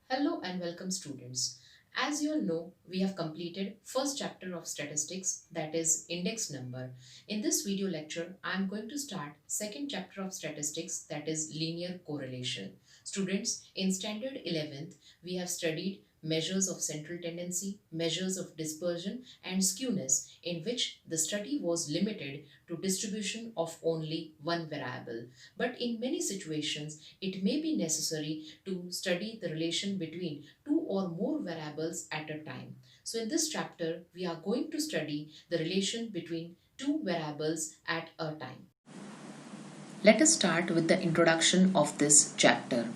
Hello and welcome students. As you all know, we have completed first chapter of statistics, that is index number. In this video lecture, I am going to start second chapter of statistics, that is linear correlation. Students, in standard 11th, we have studied measures of central tendency, measures of dispersion and skewness, in which the study was limited to distribution of only one variable. But in many situations, it may be necessary to study the relation between two or more variables at a time. So in this chapter, we are going to study the relation between two variables at a time. Let us start with the introduction of this chapter.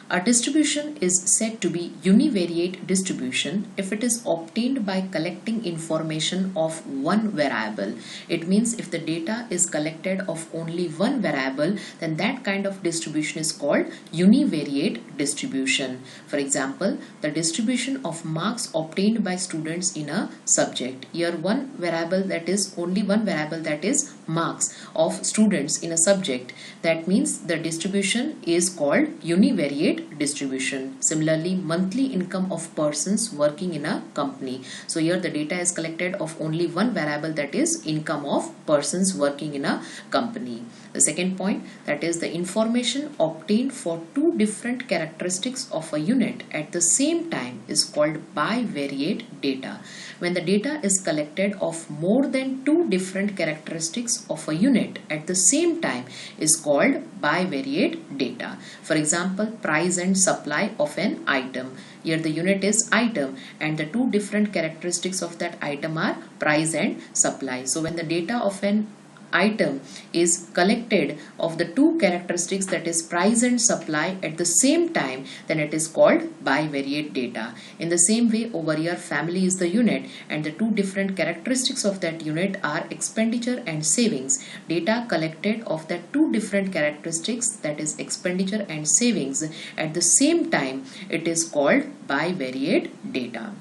A distribution is said to be univariate distribution if it is obtained by collecting information of one variable. It means if the data is collected of only one variable, then that kind of distribution is called univariate distribution. For example, the distribution of marks obtained by students in a subject. Here one variable, that is only one variable, that is marks of students in a subject. That means the distribution is called univariate distribution. Similarly, monthly income of persons working in a company. So here the data is collected of only one variable, that is income of persons working in a company. The second point, that is the information obtained for two different characteristics of a unit at the same time is called bivariate data. When the data is collected of more than two different characteristics of a unit at the same time is called bivariate data. For example, price and supply of an item. Here the unit is item and the two different characteristics of that item are price and supply. So when the data of an item is collected of the two characteristics, that is price and supply, at the same time, then it is called bivariate data. In the same way, over here family is the unit and the two different characteristics of that unit are expenditure and savings. Data collected of that two different characteristics, that is expenditure and savings, at the same time, it is called bivariate data.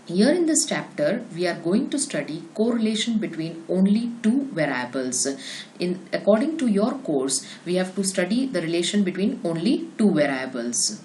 Here in this chapter, we are going to study correlation between only two variables. According to your course, we have to study the relation between only two variables.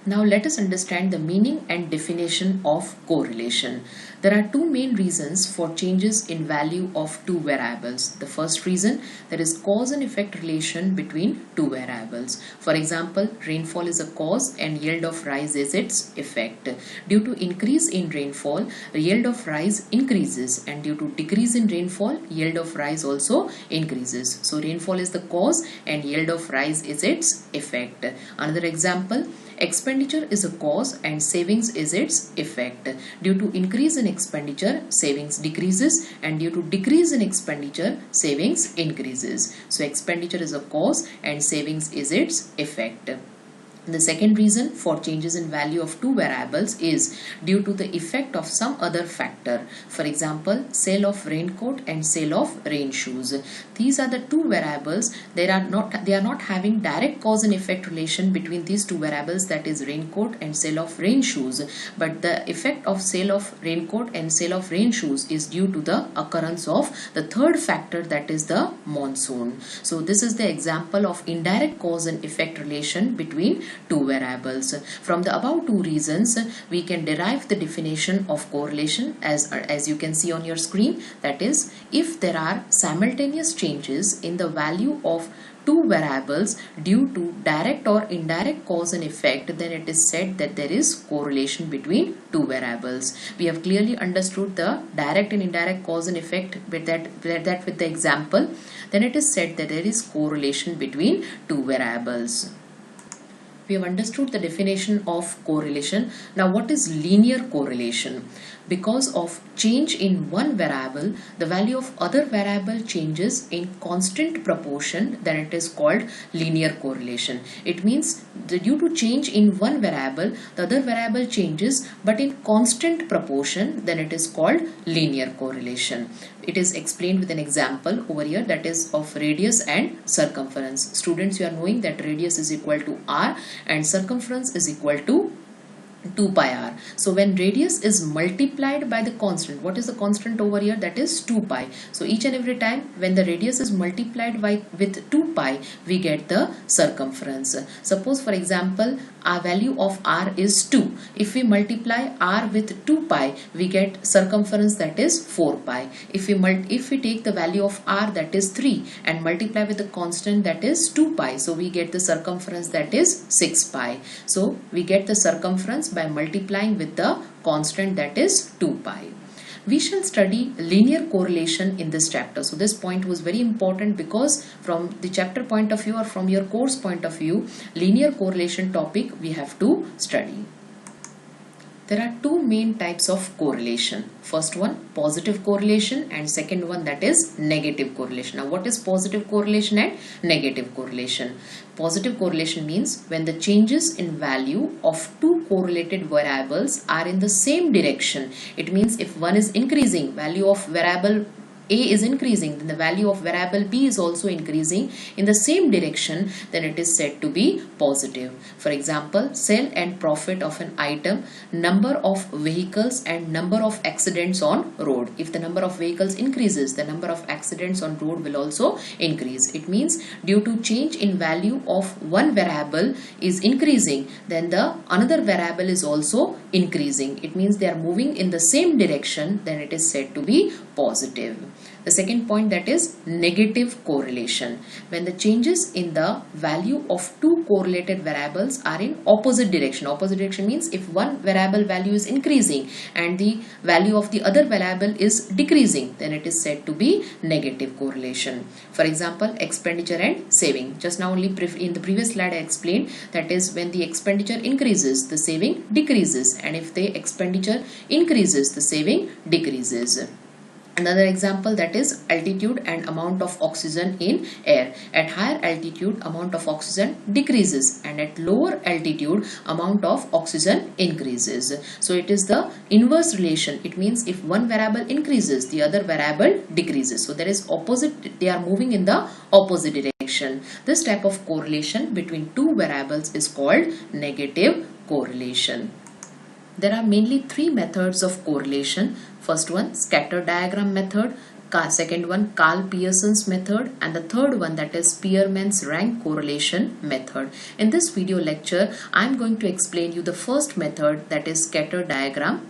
Now let us understand the meaning and definition of correlation. There are two main reasons for changes in value of two variables. The first reason, there is cause and effect relation between two variables. For example, rainfall is a cause and yield of rice is its effect. Due to increase in rainfall, the yield of rice increases, and due to decrease in rainfall, yield of rice also increases. So rainfall is the cause and yield of rice is its effect. Another example, expenditure is a cause and savings is its effect. Due to increase in expenditure, savings decreases, and due to decrease in expenditure, savings increases. So expenditure is a cause and savings is its effect. The second reason for changes in value of two variables is due to the effect of some other factor. For example, sale of raincoat and sale of rain shoes. These are the two variables. They are not having direct cause and effect relation between these two variables, that is raincoat and sale of rain shoes. But the effect of sale of raincoat and sale of rain shoes is due to the occurrence of the third factor, that is the monsoon. So this is the example of indirect cause and effect relation between two variables. From the above two reasons, we can derive the definition of correlation as you can see on your screen. That is, if there are simultaneous changes in the value of two variables due to direct or indirect cause and effect, then it is said that there is correlation between two variables. We have clearly understood the direct and indirect cause and effect with the example. Then it is said that there is correlation between two variables. We have understood the definition of correlation. Now what is linear correlation? Because of change in one variable, the value of other variable changes in constant proportion, then it is called linear correlation. It means that due to change in one variable, the other variable changes but in constant proportion, then it is called linear correlation. It is explained with an example over here, that is of radius and circumference. Students, you are knowing that radius is equal to r and circumference is equal to 2 pi r. So when radius is multiplied by the constant, what is the constant over here? That is 2 pi. So each and every time when the radius is multiplied by with 2 pi, we get the circumference. Suppose for example, our value of r is 2. If we multiply r with 2 pi, we get circumference that is 4 pi. If we take the value of r, that is 3, and multiply with the constant, that is 2 pi, so we get the circumference that is 6 pi. So we get the circumference by multiplying with the constant, that is 2 pi. We shall study linear correlation in this chapter. So this point was very important because from the chapter point of view or from your course point of view, linear correlation topic we have to study. There are two main types of correlation. First one, positive correlation, and second one, that is negative correlation. Now what is positive correlation and negative correlation? Positive correlation means when the changes in value of two correlated variables are in the same direction. It means if one is increasing, value of variable A is increasing, then the value of variable B is also increasing in the same direction, then it is said to be positive. For example, sale and profit of an item, number of vehicles and number of accidents on road. If the number of vehicles increases, the number of accidents on road will also increase. It means due to change in value of one variable is increasing, then the another variable is also increasing. It means they are moving in the same direction, then it is said to be positive. The second point, that is negative correlation. When the changes in the value of two correlated variables are in opposite direction. Opposite direction means if one variable value is increasing and the value of the other variable is decreasing, then it is said to be negative correlation. For example, expenditure and saving. Just now only in the previous slide I explained, that is when the expenditure increases, the saving decreases, and if the expenditure increases, the saving decreases. Another example, that is altitude and amount of oxygen in air. At higher altitude, amount of oxygen decreases, and at lower altitude, amount of oxygen increases. So it is the inverse relation. It means if one variable increases, the other variable decreases. So there is opposite, they are moving in the opposite direction. This type of correlation between two variables is called negative correlation. There are mainly three methods of correlation. First one, scatter diagram method. Second one, Carl Pearson's method, and the third one, that is Spearman's rank correlation method. In this video lecture, I am going to explain you the first method, that is scatter diagram.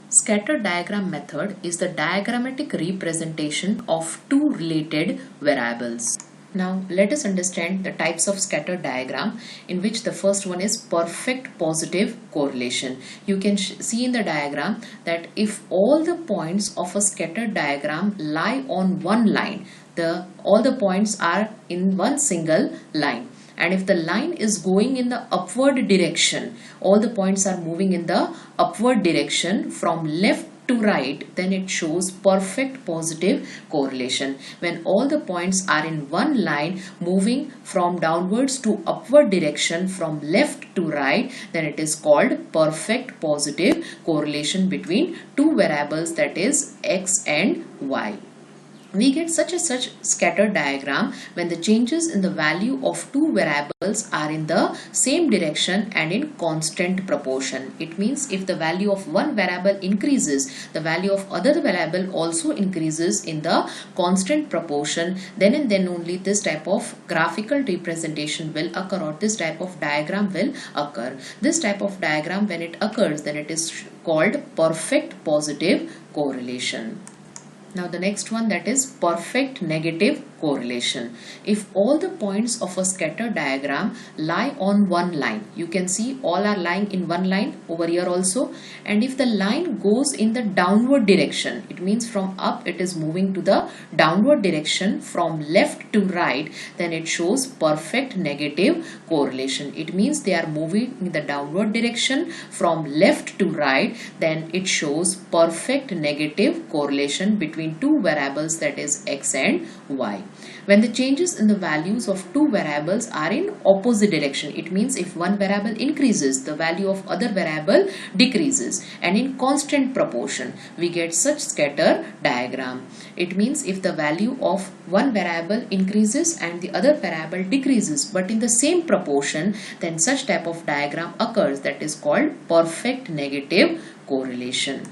Scatter diagram method is the diagrammatic representation of two related variables. Now let us understand the types of scatter diagram, in which the first one is perfect positive correlation. You can see in the diagram that if all the points of a scatter diagram lie on one line, all the points are in one single line. And if the line is going in the upward direction, all the points are moving in the upward direction from left to right, then it shows perfect positive correlation. When all the points are in one line moving from downwards to upward direction from left to right, then it is called perfect positive correlation between two variables, that is x and y. We get such scatter diagram when the changes in the value of two variables are in the same direction and in constant proportion. It means if the value of one variable increases, the value of other variable also increases in the constant proportion, then and then only this type of graphical representation will occur, or this type of diagram will occur. This type of diagram, when it occurs, then it is called perfect positive correlation. Now the next one, that is perfect negative correlation. If all the points of a scatter diagram lie on one line, you can see all are lying in one line over here also, and if the line goes in the downward direction, it means from up it is moving to the downward direction from left to right, then it shows perfect negative correlation. It means they are moving in the downward direction from left to right, then it shows perfect negative correlation between two variables, that is x and y. When the changes in the values of two variables are in opposite direction, it means if one variable increases, the value of other variable decreases, and in constant proportion, we get such scatter diagram. It means if the value of one variable increases and the other variable decreases but in the same proportion, then such type of diagram occurs, that is called perfect negative correlation.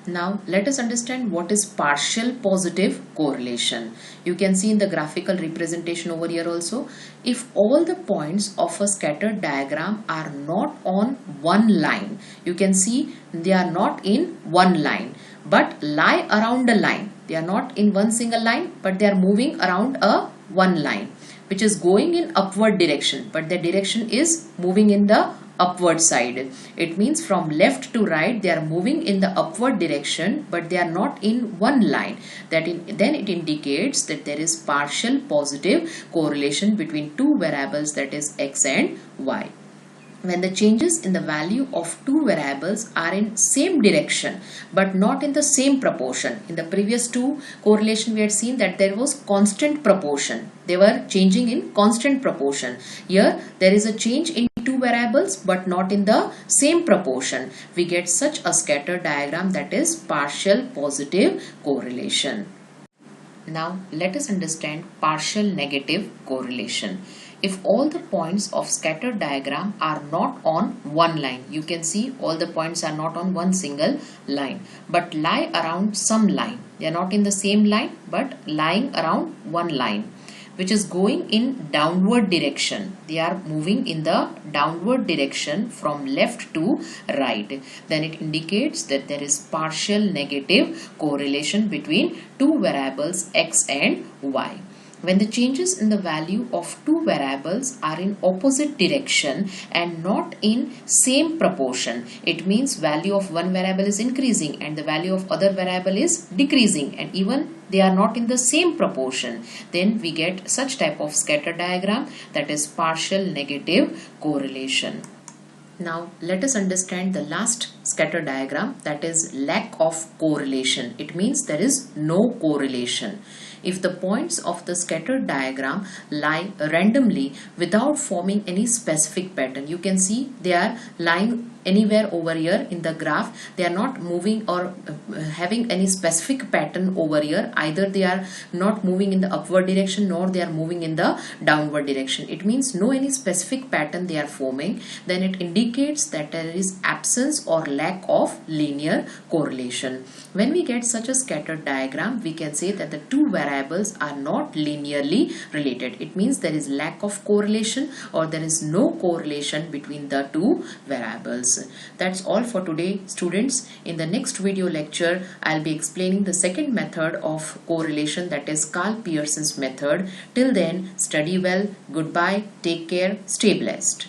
Now let us understand what is partial positive correlation. You can see in the graphical representation over here also, if all the points of a scattered diagram are not on one line, you can see they are not in one line but lie around a line. They are not in one single line but they are moving around a one line which is going in upward direction, but the direction is moving in the upward side. It means from left to right they are moving in the upward direction but they are not in one line. Then it indicates that there is partial positive correlation between two variables, that is x and y. When the changes in the value of two variables are in same direction but not in the same proportion. In the previous two correlation we had seen that there was constant proportion. They were changing in constant proportion. Here there is a change in two variables but not in the same proportion. We get such a scatter diagram, that is partial positive correlation. Now let us understand partial negative correlation. If all the points of scatter diagram are not on one line, you can see all the points are not on one single line but lie around some line. They are not in the same line but lying around one line which is going in downward direction. They are moving in the downward direction from left to right. Then it indicates that there is partial negative correlation between two variables x and y. When the changes in the value of two variables are in opposite direction and not in same proportion, it means value of one variable is increasing and the value of other variable is decreasing, and even they are not in the same proportion, then we get such type of scatter diagram, that is partial negative correlation. Now let us understand the last scatter diagram, that is lack of correlation. It means there is no correlation. If the points of the scattered diagram lie randomly without forming any specific pattern, you can see they are lying anywhere over here in the graph. They are not moving or having any specific pattern over here. Either they are not moving in the upward direction nor they are moving in the downward direction. It means no any specific pattern they are forming. Then it indicates that there is absence or lack of linear correlation. When we get such a scattered diagram, we can say that the two variables are not linearly related. It means there is lack of correlation or there is no correlation between the two variables. That's all for today, students. In the next video lecture, I'll be explaining the second method of correlation, that is Karl Pearson's method. Till then, study well. Goodbye. Take care. Stay blessed.